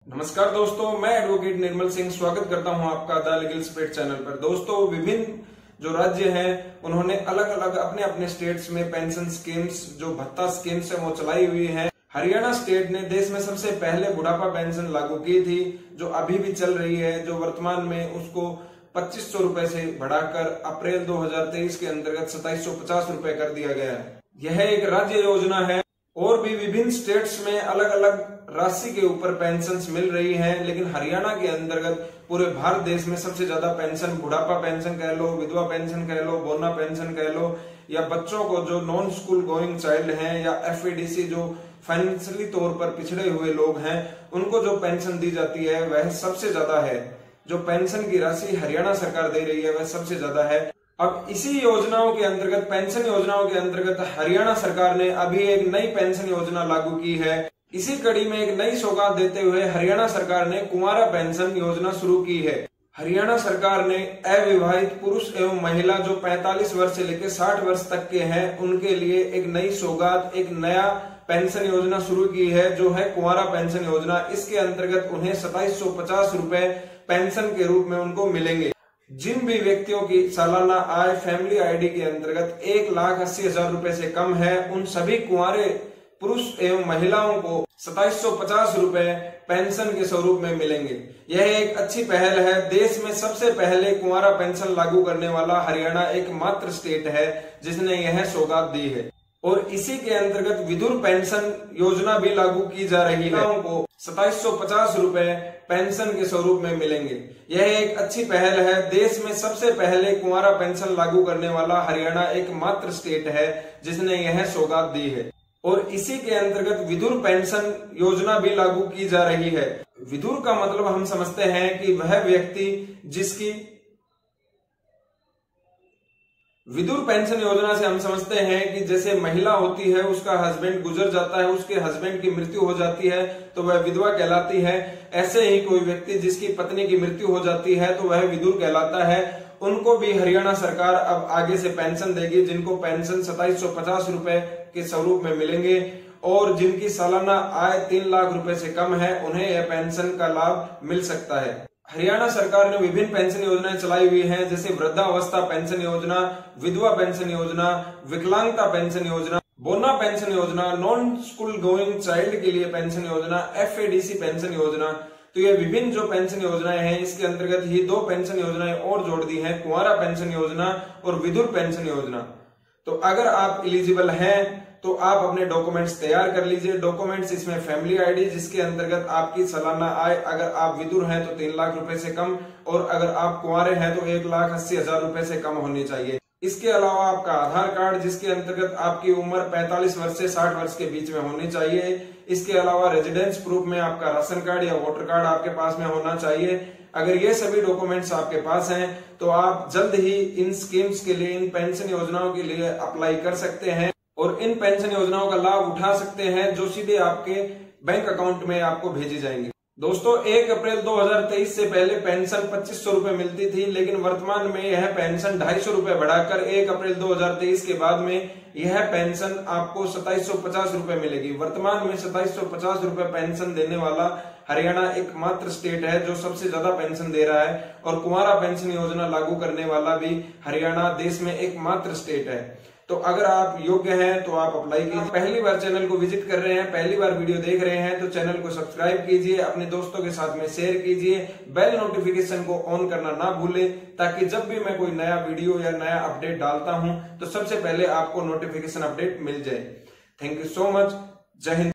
नमस्कार दोस्तों, मैं एडवोकेट निर्मल सिंह स्वागत करता हूं आपका द लीगल स्पीड चैनल पर। दोस्तों, विभिन्न जो राज्य हैं उन्होंने अलग अलग अपने अपने स्टेट्स में पेंशन स्कीम्स, जो भत्ता स्कीम्स है वो चलाई हुई है। हरियाणा स्टेट ने देश में सबसे पहले बुढ़ापा पेंशन लागू की थी, जो अभी भी चल रही है, जो वर्तमान में उसको 2500 रुपए से बढ़ाकर अप्रैल 2023 के अंतर्गत 2750 रुपए कर दिया गया है। यह एक राज्य योजना है और भी विभिन्न स्टेट्स में अलग अलग राशि के ऊपर पेंशन मिल रही हैं, लेकिन हरियाणा के अंतर्गत पूरे भारत देश में सबसे ज्यादा पेंशन, बुढ़ापा पेंशन कह लो, विधवा पेंशन कह लो, बोना पेंशन कह लो, या बच्चों को जो नॉन स्कूल गोइंग चाइल्ड हैं, या एफएडीसी जो फाइनेंशियली तौर पर पिछड़े हुए लोग हैं, उनको जो पेंशन दी जाती है वह सबसे ज्यादा है। जो पेंशन की राशि हरियाणा सरकार दे रही है वह सबसे ज्यादा है। अब इसी योजनाओं के अंतर्गत, पेंशन योजनाओं के अंतर्गत हरियाणा सरकार ने अभी एक नई पेंशन योजना लागू की है। इसी कड़ी में एक नई सौगात देते हुए हरियाणा सरकार ने कुंवारा पेंशन योजना शुरू की है। हरियाणा सरकार ने अविवाहित पुरुष एवं महिला जो 45 वर्ष से लेकर 60 वर्ष तक के हैं, उनके लिए एक नई सौगात, एक नया पेंशन योजना शुरू की है, जो है कुंवारा पेंशन योजना। इसके अंतर्गत उन्हें 2750 रुपए पेंशन के रूप में उनको मिलेंगे। जिन भी व्यक्तियों की सालाना आय फैमिली आईडी के अंतर्गत 1,80,000 रुपए से कम है, उन सभी कुंवारे पुरुष एवं महिलाओं को 2750 रुपए पेंशन के स्वरूप में मिलेंगे। यह एक अच्छी पहल है। देश में सबसे पहले कुंवारा पेंशन लागू करने वाला हरियाणा एकमात्र स्टेट है जिसने यह सौगात दी है। और इसी के अंतर्गत विधुर पेंशन योजना भी लागू की जा रही है। महिलाओं को 2750 रुपए पेंशन के स्वरूप में मिलेंगे। यह एक अच्छी पहल है। देश में सबसे पहले कुंवारा पेंशन लागू करने वाला हरियाणा एकमात्र स्टेट है जिसने यह सौगात दी है। और इसी के अंतर्गत विधुर पेंशन योजना भी लागू की जा रही है। विधुर का मतलब हम समझते हैं कि वह व्यक्ति जिसकी, विधुर पेंशन योजना से हम समझते हैं कि जैसे महिला होती है, उसका हस्बैंड गुजर जाता है, उसके हस्बैंड की मृत्यु हो जाती है तो वह विधवा कहलाती है। ऐसे ही कोई व्यक्ति जिसकी पत्नी की मृत्यु हो जाती है तो वह विधुर कहलाता है। उनको भी हरियाणा सरकार अब आगे से पेंशन देगी, जिनको पेंशन 2750 रुपए के स्वरूप में मिलेंगे। और जिनकी सालाना आय 3 लाख रुपए से कम है, उन्हें यह पेंशन का लाभ मिल सकता है। हरियाणा सरकार ने विभिन्न पेंशन योजनाएं चलाई हुई हैं, जैसे वृद्धावस्था पेंशन योजना, विधवा पेंशन योजना, विकलांगता पेंशन योजना, बोना पेंशन योजना, नॉन स्कूल गोइंग चाइल्ड के लिए पेंशन योजना, एफएडीसी पेंशन योजना। तो ये विभिन्न जो पेंशन योजनाएं हैं, इसके अंतर्गत ही 2 पेंशन योजनाएं और जोड़ दी हैं, कुंवारा पेंशन योजना और विधुर पेंशन योजना। तो अगर आप एलिजिबल हैं तो आप अपने डॉक्यूमेंट्स तैयार कर लीजिए। डॉक्यूमेंट्स इसमें फैमिली आईडी, जिसके अंतर्गत आपकी सालाना आय, अगर आप विधुर हैं तो 3 लाख रुपए से कम, और अगर आप कुंवारे हैं तो 1,80,000 रुपए से कम होनी चाहिए। इसके अलावा आपका आधार कार्ड, जिसके अंतर्गत आपकी उम्र 45 वर्ष से 60 वर्ष के बीच में होनी चाहिए। इसके अलावा रेजिडेंस प्रूफ में आपका राशन कार्ड या वोटर कार्ड आपके पास में होना चाहिए। अगर ये सभी डॉक्यूमेंट्स आपके पास हैं तो आप जल्द ही इन स्कीम्स के लिए, इन पेंशन योजनाओं के लिए अप्लाई कर सकते हैं और इन पेंशन योजनाओं का लाभ उठा सकते हैं, जो सीधे आपके बैंक अकाउंट में आपको भेजी जाएंगी। दोस्तों, 1 अप्रैल 2023 से पहले पेंशन 2500 रुपए मिलती थी, लेकिन वर्तमान में यह पेंशन 250 रुपए बढ़ाकर 1 अप्रैल 2023 के बाद में यह पेंशन आपको 2750 रुपए मिलेगी। वर्तमान में 2750 रुपए पेंशन देने वाला हरियाणा एकमात्र स्टेट है जो सबसे ज्यादा पेंशन दे रहा है। और कुंवारा पेंशन योजना लागू करने वाला भी हरियाणा देश में एकमात्र स्टेट है। तो अगर आप योग्य हैं तो आप अप्लाई कीजिए। पहली बार चैनल को विजिट कर रहे हैं, पहली बार वीडियो देख रहे हैं तो चैनल को सब्सक्राइब कीजिए, अपने दोस्तों के साथ में शेयर कीजिए, बेल नोटिफिकेशन को ऑन करना ना भूलें, ताकि जब भी मैं कोई नया वीडियो या नया अपडेट डालता हूं तो सबसे पहले आपको नोटिफिकेशन अपडेट मिल जाए। Thank you so much. जय हिंद।